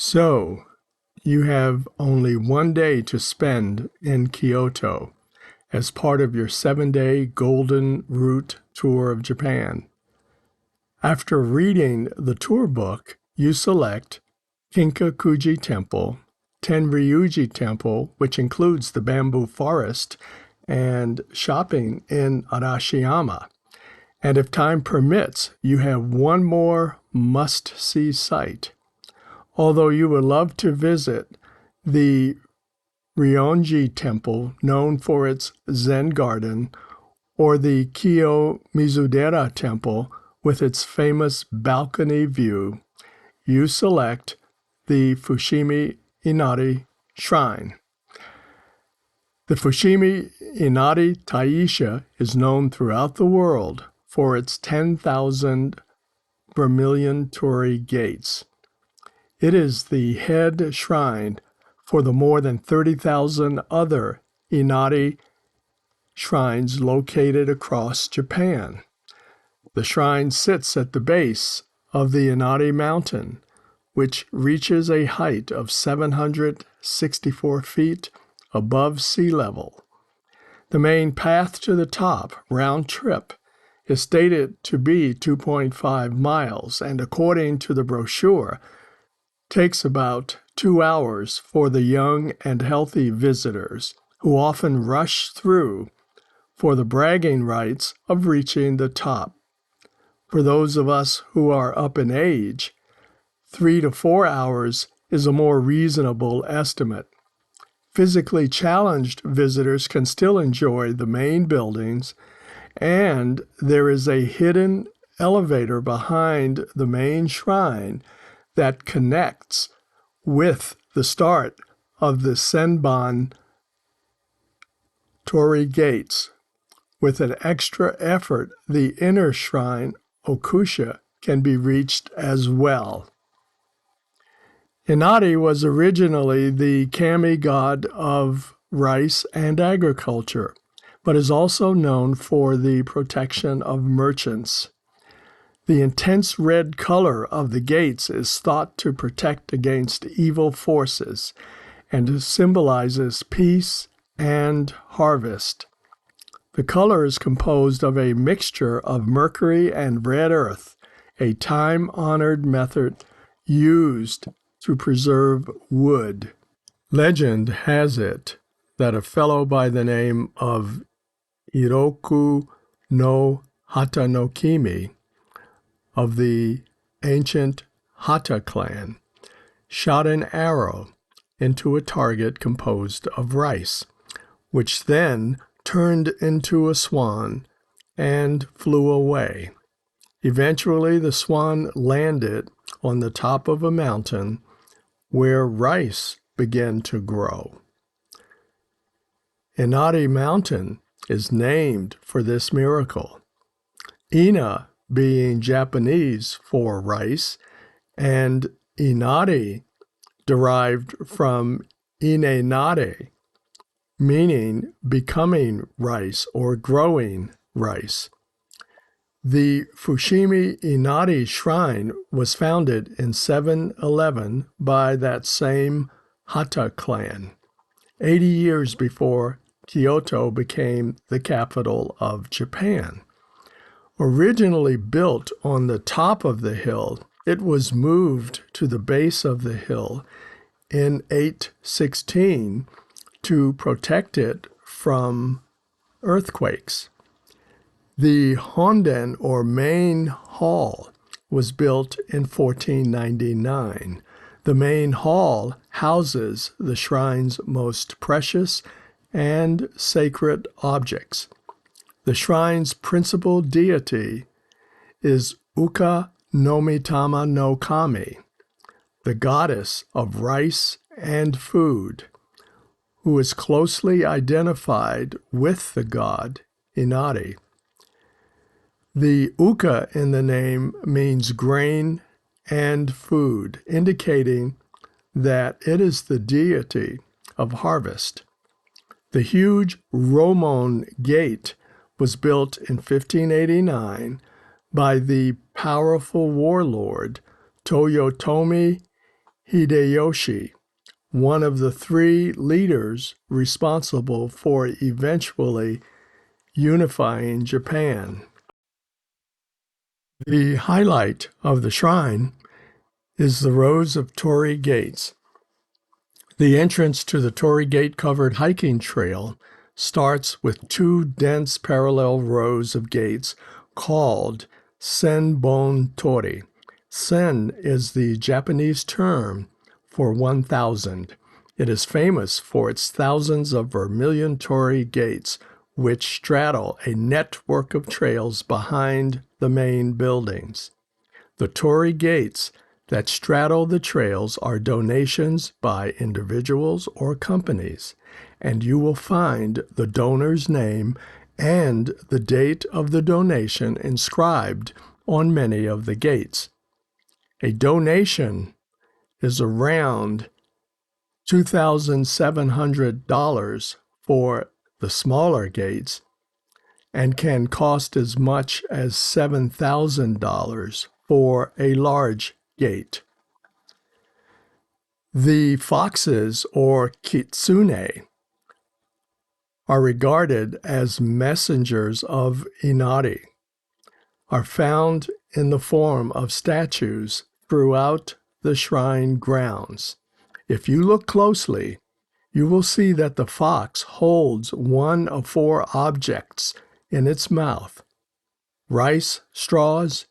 So, you have only one day to spend in Kyoto as part of your 7-day Golden Route tour of Japan. After reading the tour book, you select Kinkakuji Temple, Tenryuji Temple, which includes the bamboo forest, and shopping in Arashiyama. And if time permits, you have one more must-see site. Although you would love to visit the Rionji Temple, known for its Zen garden, or the Kiyo-Mizudera Temple with its famous balcony view, you select the Fushima Inari Shrine. The Fushima Inari Taisha is known throughout the world for its 10,000 vermillion torii gates. It is the head shrine for the more than 30,000 other Inari shrines located across Japan. The shrine sits at the base of the Inari Mountain, which reaches a height of 764 feet above sea level. The main path to the top, round trip, is stated to be 2.5 miles, and according to the brochure, takes about 2 hours for the young and healthy visitors who often rush through for the bragging rights of reaching the top. For those of us who are up in age, 3 to 4 hours is a more reasonable estimate. Physically challenged visitors can still enjoy the main buildings, and there is a hidden elevator behind the main shrine that connects with the start of the Senban torii gates. With an extra effort, the inner shrine, Okusha, can be reached as well. Inari was originally the kami god of rice and agriculture, but is also known for the protection of merchants. The intense red color of the gates is thought to protect against evil forces and symbolizes peace and harvest. The color is composed of a mixture of mercury and red earth, a time-honored method used to preserve wood. Legend has it that a fellow by the name of Iroku no Hata no Kimi of the ancient Hata clan shot an arrow into a target composed of rice, which then turned into a swan and flew away. Eventually, the swan landed on the top of a mountain where rice began to grow. Inari Mountain is named for this miracle. Ina being Japanese for rice, and Inari derived from inenare, meaning becoming rice or growing rice. The Fushimi Inari Shrine was founded in 711 by that same Hata clan, 80 years before Kyoto became the capital of Japan. Originally built on the top of the hill, it was moved to the base of the hill in 816 to protect it from earthquakes. The Honden, or main hall, was built in 1499. The main hall houses the shrine's most precious and sacred objects. The shrine's principal deity is Uka Nomitama no Kami, the goddess of rice and food, who is closely identified with the god Inari. The Uka in the name means grain and food, indicating that it is the deity of harvest. The huge Romon gate was built in 1589 by the powerful warlord Toyotomi Hideyoshi, one of the three leaders responsible for eventually unifying Japan. The highlight of the shrine is the rows of torii gates. The entrance to the torii gate-covered hiking trail starts with two dense parallel rows of gates called Senbon Torii. Sen is the Japanese term for 1,000. It is famous for its thousands of vermillion torii gates, which straddle a network of trails behind the main buildings. The torii gates that straddle the trails are donations by individuals or companies, and you will find the donor's name and the date of the donation inscribed on many of the gates. A donation is around $2,700 for the smaller gates and can cost as much as $7,000 for a large gate. The foxes, or kitsune, are regarded as messengers of Inari, are found in the form of statues throughout the shrine grounds. If you look closely, you will see that the fox holds one of four objects in its mouth: rice straws,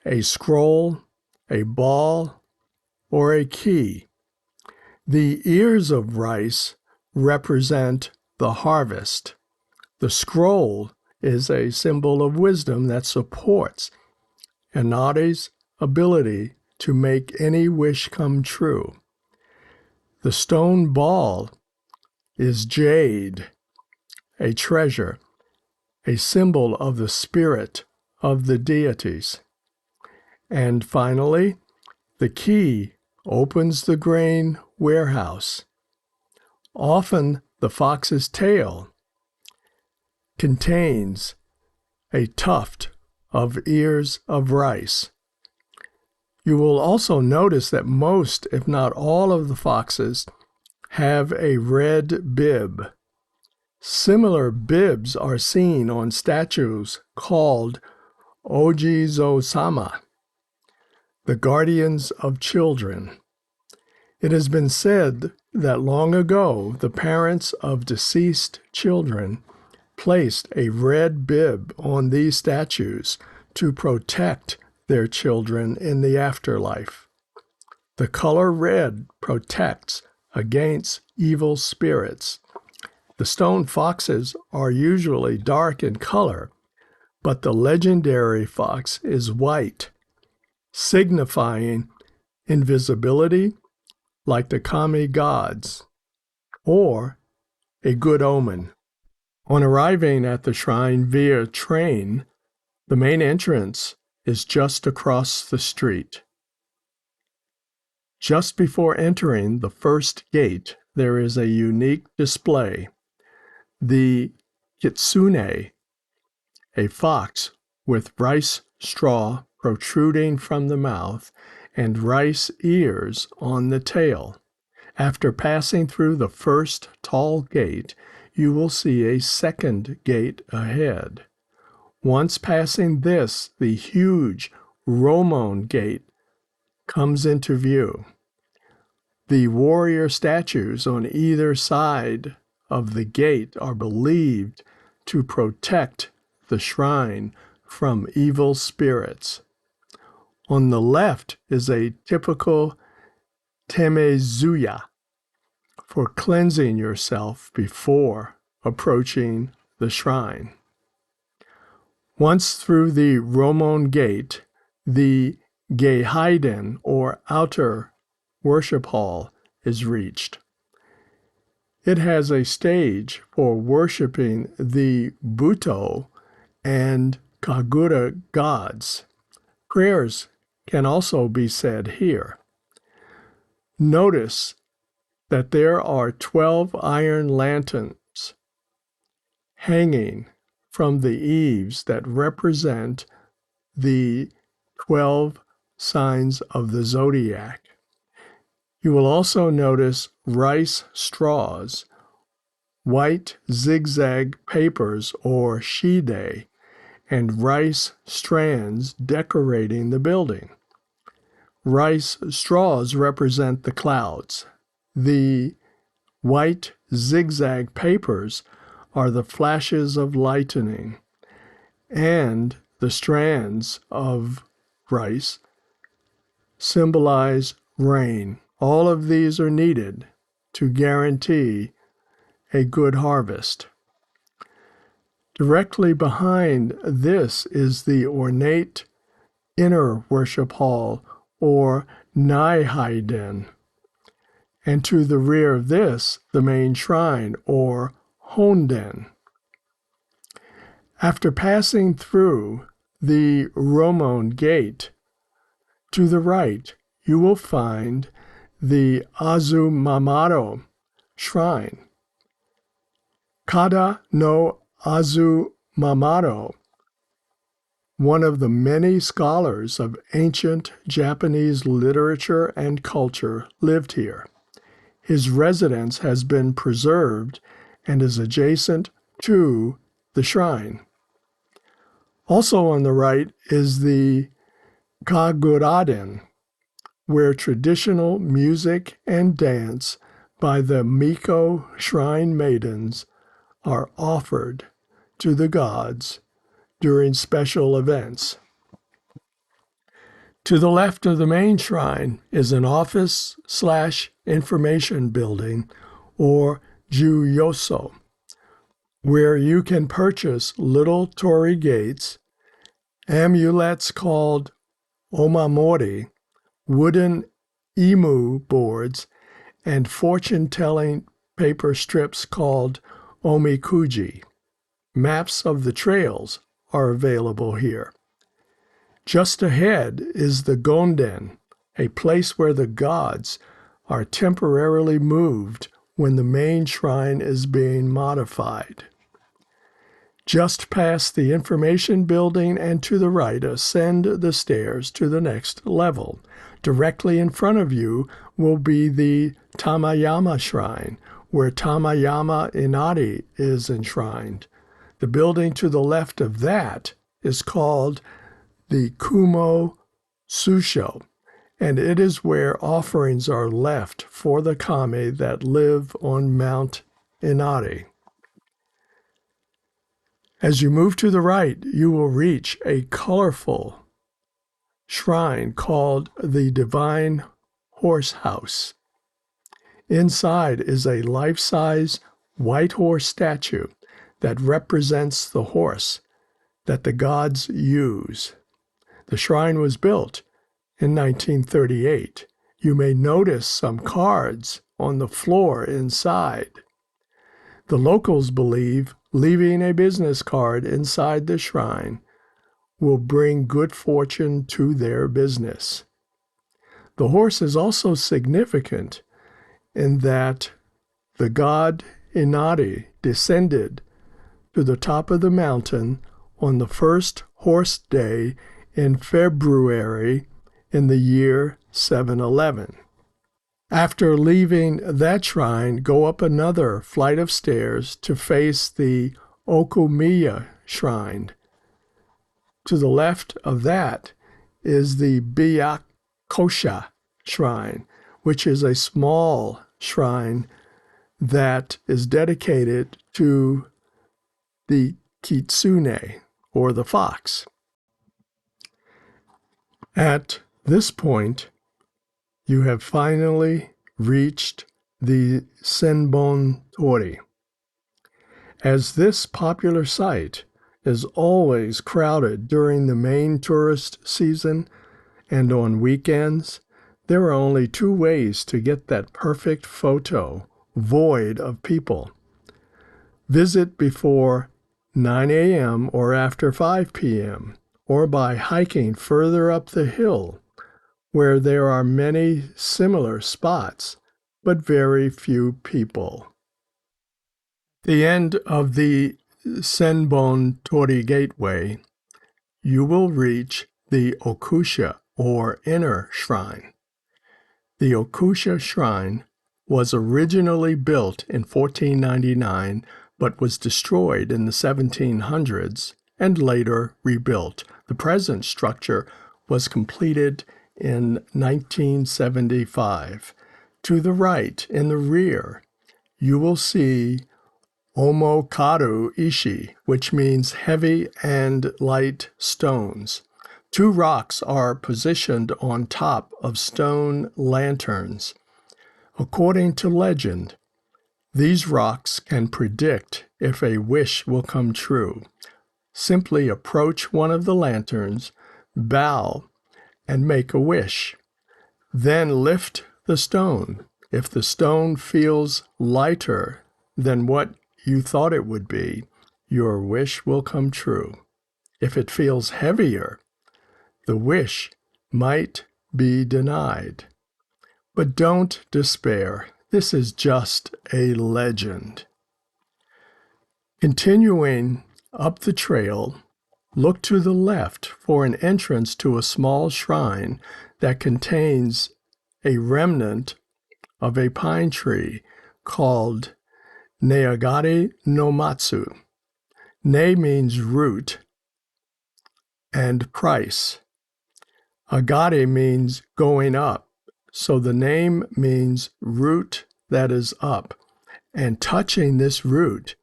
a scroll, a ball, or a key. The ears of rice represent the harvest. The scroll is a symbol of wisdom that supports Inari's ability to make any wish come true. The stone ball is jade, a treasure, a symbol of the spirit of the deities. And finally, the key opens the grain warehouse. Often the fox's tail contains a tuft of ears of rice. You will also notice that most, if not all, of the foxes have a red bib. Similar bibs are seen on statues called Ojizo-sama, the guardians of children. It has been said that long ago, the parents of deceased children placed a red bib on these statues to protect their children in the afterlife. The color red protects against evil spirits. The stone foxes are usually dark in color, but the legendary fox is white, signifying invisibility, like the kami gods, or a good omen. On arriving at the shrine via train, the main entrance is just across the street. Just before entering the first gate, there is a unique display. The kitsune, a fox with rice straw protruding from the mouth and rice ears on the tail. After passing through the first tall gate, you will see a second gate ahead. Once passing this, the huge Romon gate comes into view. The warrior statues on either side of the gate are believed to protect the shrine from evil spirits. On the left is a typical temezuya for cleansing yourself before approaching the shrine. Once through the Romon gate, the Geheiden, or outer worship hall, is reached. It has a stage for worshiping the Buto and Kagura gods. Prayers can also be said here. Notice that there are 12 iron lanterns hanging from the eaves that represent the 12 signs of the zodiac. You will also notice rice straws, white zigzag papers or shide, and rice strands decorating the building. Rice straws represent the clouds. The white zigzag papers are the flashes of lightning, and the strands of rice symbolize rain. All of these are needed to guarantee a good harvest. Directly behind this is the ornate inner worship hall, or Naihaiden, and to the rear of this, the main shrine, or Honden. After passing through the Romon gate, to the right, you will find the Azumamato Shrine. Kada no Azumamato, one of the many scholars of ancient Japanese literature and culture, lived here. His residence has been preserved and is adjacent to the shrine. Also on the right is the Kaguraden, where traditional music and dance by the Miko shrine maidens are offered to the gods during special events. To the left of the main shrine is an office/information building, or Juyoso, where you can purchase little torii gates, amulets called omamori, wooden imu boards, and fortune-telling paper strips called omikuji. Maps of the trails are available here. Just ahead is the Gonden, a place where the gods are temporarily moved when the main shrine is being modified. Just past the information building and to the right, ascend the stairs to the next level. Directly in front of you will be the Tamayama Shrine, where Tamayama Inari is enshrined. The building to the left of that is called the Kumo Susho, and it is where offerings are left for the kami that live on Mount Inari. As you move to the right, you will reach a colorful shrine called the Divine Horse House. Inside is a life-size white horse statue that represents the horse that the gods use. The shrine was built in 1938. You may notice some cards on the floor inside. The locals believe leaving a business card inside the shrine will bring good fortune to their business. The horse is also significant in that the god Inari descended to the top of the mountain on the first horse day in February in the year 711. After leaving that shrine, go up another flight of stairs to face the Okumiya Shrine. To the left of that is the Byakosha Shrine, which is a small shrine that is dedicated to the kitsune, or the fox. At this point, you have finally reached the Senbon Torii. As this popular site is always crowded during the main tourist season and on weekends, there are only two ways to get that perfect photo void of people. Visit before 9 a.m. or after 5 p.m., or by hiking further up the hill, where there are many similar spots, but very few people. The end of the Senbon Torii Gateway, you will reach the Okusha, or inner shrine. The Okusha Shrine was originally built in 1499 but was destroyed in the 1700s and later rebuilt. The present structure was completed in 1975. To the right, in the rear, you will see Omokaru Ishi, which means heavy and light stones. Two rocks are positioned on top of stone lanterns. According to legend, these rocks can predict if a wish will come true. Simply approach one of the lanterns, bow, and make a wish. Then lift the stone. If the stone feels lighter than what you thought it would be, your wish will come true. If it feels heavier, the wish might be denied. But don't despair. This is just a legend. Continuing up the trail, look to the left for an entrance to a small shrine that contains a remnant of a pine tree called Neagare no Matsu. Ne means root and price. Agare means going up, so the name means root that is up, and touching this root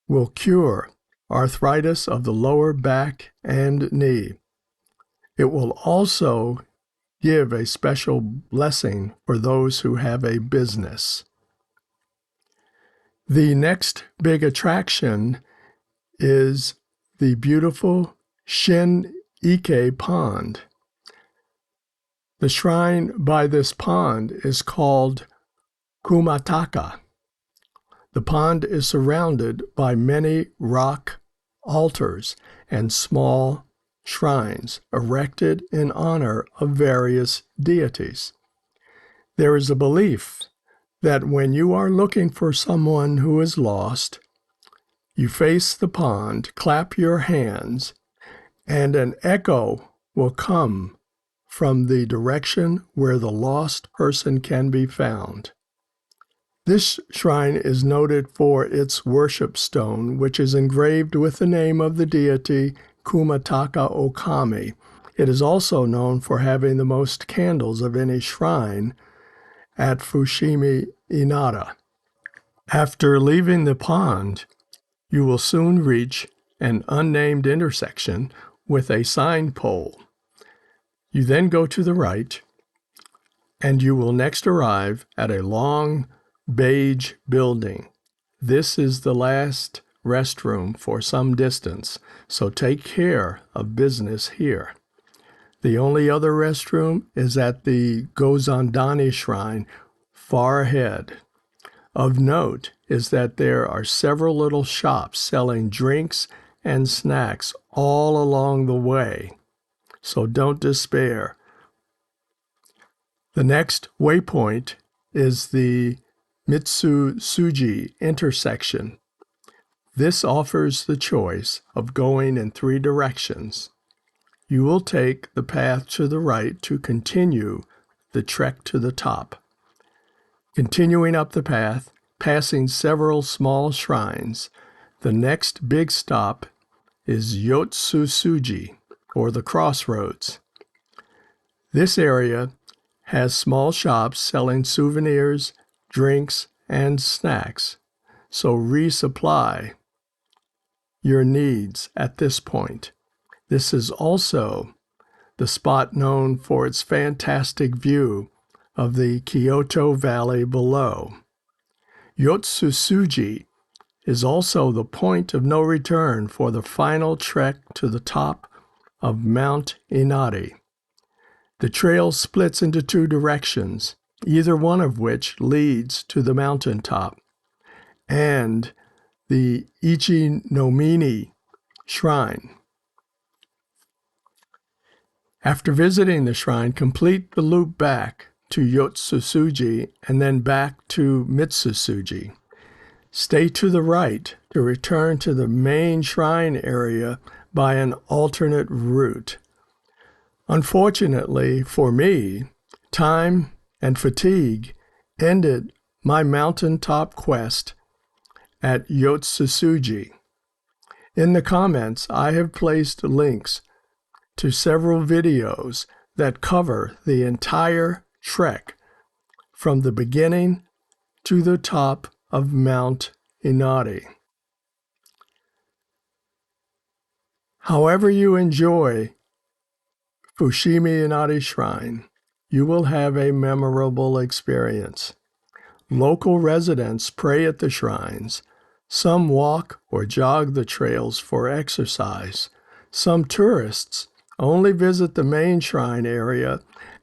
will cure arthritis of the lower back and knee. It will also give a special blessing for those who have a business. The next big attraction is the beautiful Shin-ike Pond. The shrine by this pond is called Kumataka. The pond is surrounded by many rock altars and small shrines erected in honor of various deities. There is a belief that when you are looking for someone who is lost, you face the pond, clap your hands, and an echo will come from the direction where the lost person can be found. This shrine is noted for its worship stone, which is engraved with the name of the deity Kumataka Okami. It is also known for having the most candles of any shrine at Fushima Inari. After leaving the pond, you will soon reach an unnamed intersection with a sign pole. You then go to the right, and you will next arrive at a long beige building. This is the last restroom for some distance, so take care of business here. The only other restroom is at the Gozandani Shrine far ahead. Of note is that there are several little shops selling drinks and snacks all along the way, so don't despair. The next waypoint is the Mitsusuji intersection. This offers the choice of going in 3 directions. You will take the path to the right to continue the trek to the top. Continuing up the path, passing several small shrines, the next big stop is Yotsusuji, or the crossroads. This area has small shops selling souvenirs, drinks, and snacks, so resupply your needs at this point. This is also the spot known for its fantastic view of the Kyoto Valley below. Yotsusuji is also the point of no return for the final trek to the top of Mount Inari. The trail splits into 2 directions, either one of which leads to the mountaintop, and the Ichinomine Shrine. After visiting the shrine, complete the loop back to Yotsusuji and then back to Mitsusuji. Stay to the right to return to the main shrine area by an alternate route. Unfortunately for me, Time and fatigue ended my mountaintop quest at Yotsusuji. In the comments, I have placed links to several videos that cover the entire trek from the beginning to the top of Mount Inari. However you enjoy Fushima Inari Shrine, you will have a memorable experience. Local residents pray at the shrines. Some walk or jog the trails for exercise. Some tourists only visit the main shrine area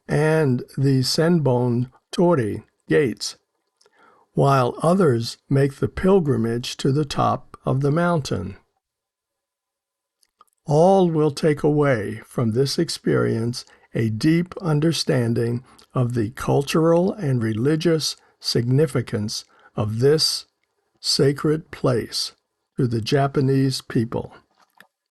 and the Senbon torii gates, while others make the pilgrimage to the top of the mountain. All will take away from this experience a deep understanding of the cultural and religious significance of this sacred place to the Japanese people.